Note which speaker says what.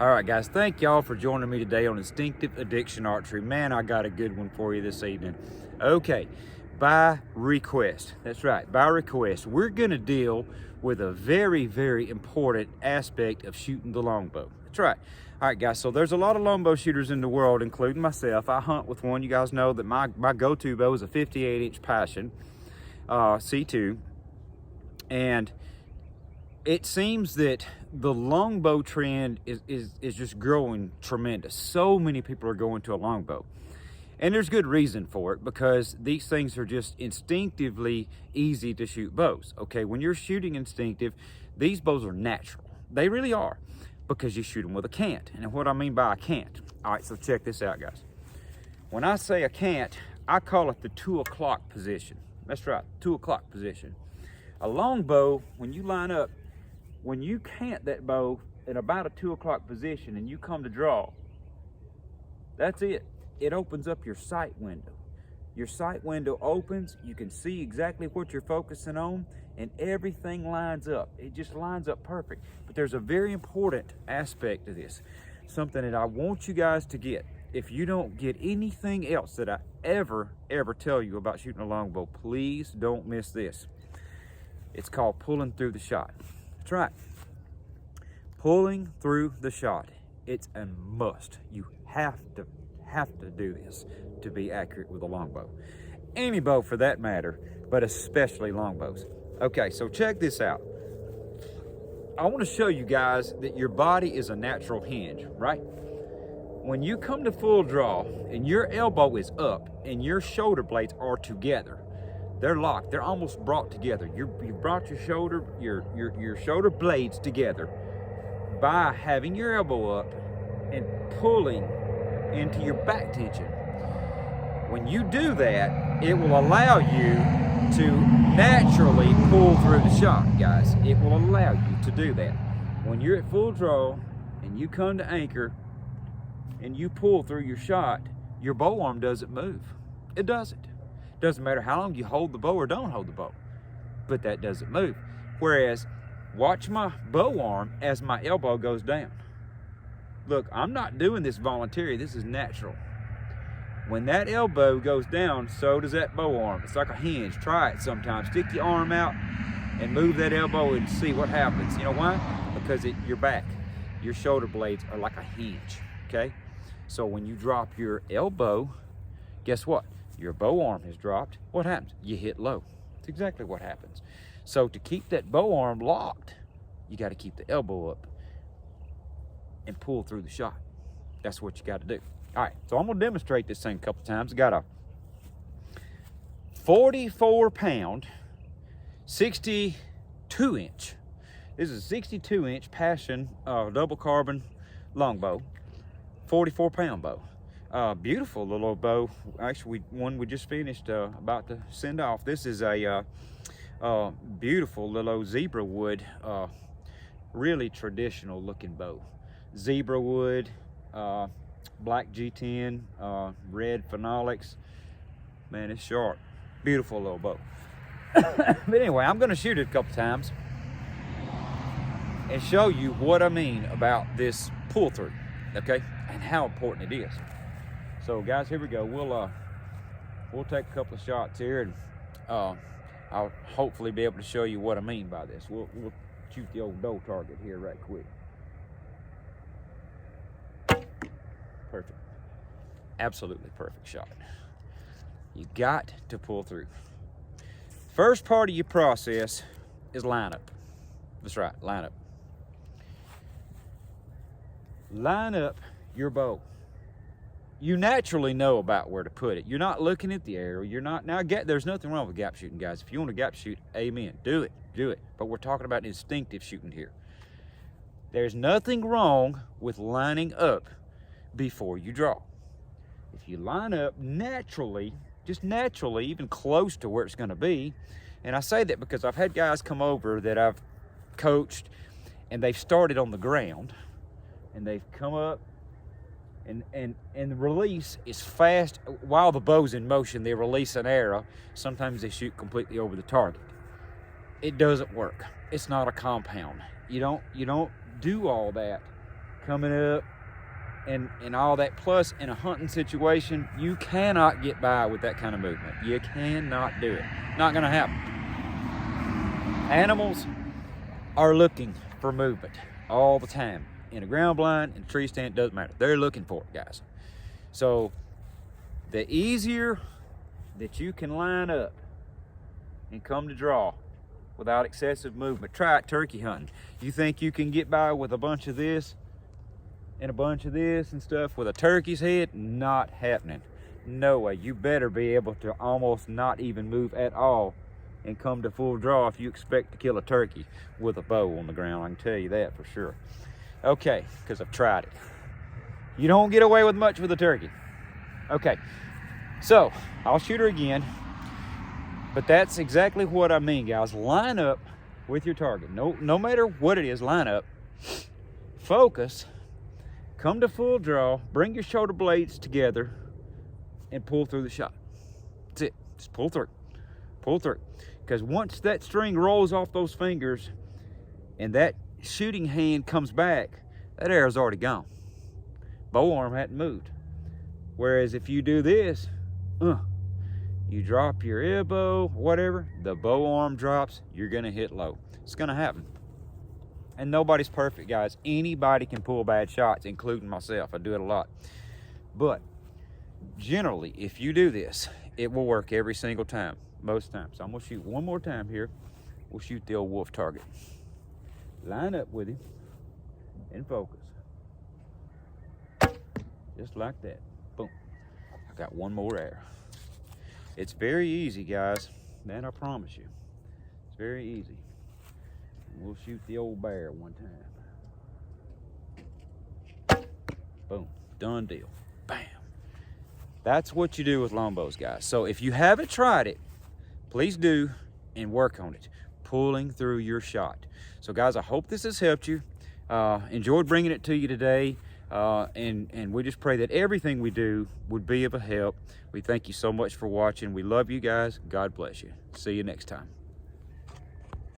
Speaker 1: All right, guys, thank y'all for joining me today on Instinctive Addiction Archery. Man, I got a good one for you this evening. Okay, by request. That's right, by request. We're going to deal with a very, very important aspect of shooting the longbow. That's right. All right, guys, so there's a lot of longbow shooters in the world, including myself. I hunt with one. You guys know that my go-to bow is a 58-inch Passion C2. And it seems that the longbow trend is just growing tremendous. So many people are going to a longbow. And there's good reason for it, because these things are just instinctively easy to shoot bows. Okay, when you're shooting instinctive, these bows are natural. They really are, because you shoot them with a cant. And what I mean by a cant, all right, so check this out, guys. When I say a cant, I call it the 2 o'clock position. That's right, 2 o'clock position. A longbow, when you line up, when you cant that bow in about a 2 o'clock position and you come to draw, that's it. It opens up your sight window. Your sight window opens, you can see exactly what you're focusing on, and everything lines up. It just lines up perfect. But there's a very important aspect to this, something that I want you guys to get. If you don't get anything else that I ever tell you about shooting a longbow, please don't miss this. It's called pulling through the shot. That's right. Pulling through the shot. It's a must. You have to do this to be accurate with a longbow. Any bow for that matter, but especially longbows. Okay, so check this out. I want to show you guys that your body is a natural hinge, right? When you come to full draw and your elbow is up and your shoulder blades are together, they're locked. They're almost brought together. You brought your shoulder blades together by having your elbow up and pulling into your back tension. When you do that, it will allow you to naturally pull through the shot, guys. It will allow you to do that. When you're at full draw and you come to anchor and you pull through your shot, your bow arm doesn't move. It doesn't. Doesn't matter how long you hold the bow or don't hold the bow, but that doesn't move. Whereas, watch my bow arm as my elbow goes down. Look, I'm not doing this voluntarily, this is natural. When that elbow goes down, so does that bow arm. It's like a hinge. Try it sometime. Stick your arm out and move that elbow and see what happens. You know why? Because your back, your shoulder blades are like a hinge, okay? So when you drop your elbow, guess what? Your bow arm has dropped. What happens? You hit low. That's exactly what happens. So to keep that bow arm locked, you got to keep the elbow up and pull through the shot. That's what you got to do. All right, so I'm going to demonstrate this thing a couple times. I got a 44-pound, 62-inch. This is a 62-inch Passion double carbon longbow, 44-pound bow. Beautiful little bow. Actually, one we just finished about to send off. This is a beautiful little zebra wood, really traditional looking bow. Zebra wood, black G10, red phenolics. Man, it's sharp. Beautiful little bow. But anyway, I'm going to shoot it a couple times and show you what I mean about this pull through, okay, and how important it is. So guys, here we go. We'll take a couple of shots here, and I'll hopefully be able to show you what I mean by this. We'll shoot the old doe target here right quick. Perfect. Absolutely perfect shot. You got to pull through. First part of your process is line up. That's right, line up. Line up your bow. You naturally know about where to put it. You're not looking at the arrow. You're not, now there's nothing wrong with gap shooting, guys. If you want to gap shoot, amen. Do it. But we're talking about instinctive shooting here. There's nothing wrong with lining up before you draw. If you line up naturally, just naturally, even close to where it's going to be, and I say that because I've had guys come over that I've coached, and they've started on the ground, and they've come up, and the release is fast. While the bow's in motion, they release an arrow. Sometimes they shoot completely over the target. It doesn't work. It's not a compound. You don't do all that coming up and all that. Plus, in a hunting situation, you cannot get by with that kind of movement. You cannot do it. Not gonna happen. Animals are looking for movement all the time. In a ground blind, in a tree stand, doesn't matter. They're looking for it, guys. So the easier that you can line up and come to draw without excessive movement. Try it turkey hunting. You think you can get by with a bunch of this and a bunch of this and stuff with a turkey's head? Not happening. No way. You better be able to almost not even move at all and come to full draw if you expect to kill a turkey with a bow on the ground. I can tell you that for sure. Okay, because I've tried it. You don't get away with much with a turkey. Okay, so I'll shoot her again. But that's exactly what I mean, guys. Line up with your target. No matter what it is, line up, focus, come to full draw, bring your shoulder blades together, and pull through the shot. That's it. Just pull through. Pull through. Because once that string rolls off those fingers and that shooting hand comes back, that arrow's already gone. Bow arm hadn't moved. Whereas if you do this, you drop your elbow, whatever, the bow arm drops, you're gonna hit low. It's gonna happen. And nobody's perfect, guys. Anybody can pull bad shots, including myself. I do it a lot. But generally, if you do this, it will work every single time, most times. So I'm gonna shoot one more time here. We'll shoot the old wolf target. Line up with him and focus. Just like that. Boom. I got one more arrow. It's very easy, guys. That I promise you. It's very easy. And we'll shoot the old bear one time. Boom. Done deal. Bam. That's what you do with longbows, guys. So if you haven't tried it, please do and work on it. Pulling through your shot. So, guys, I hope this has helped you. Enjoyed bringing it to you today. And we just pray that everything we do would be of a help. We thank you so much for watching. We love you guys. God bless you. See you next time.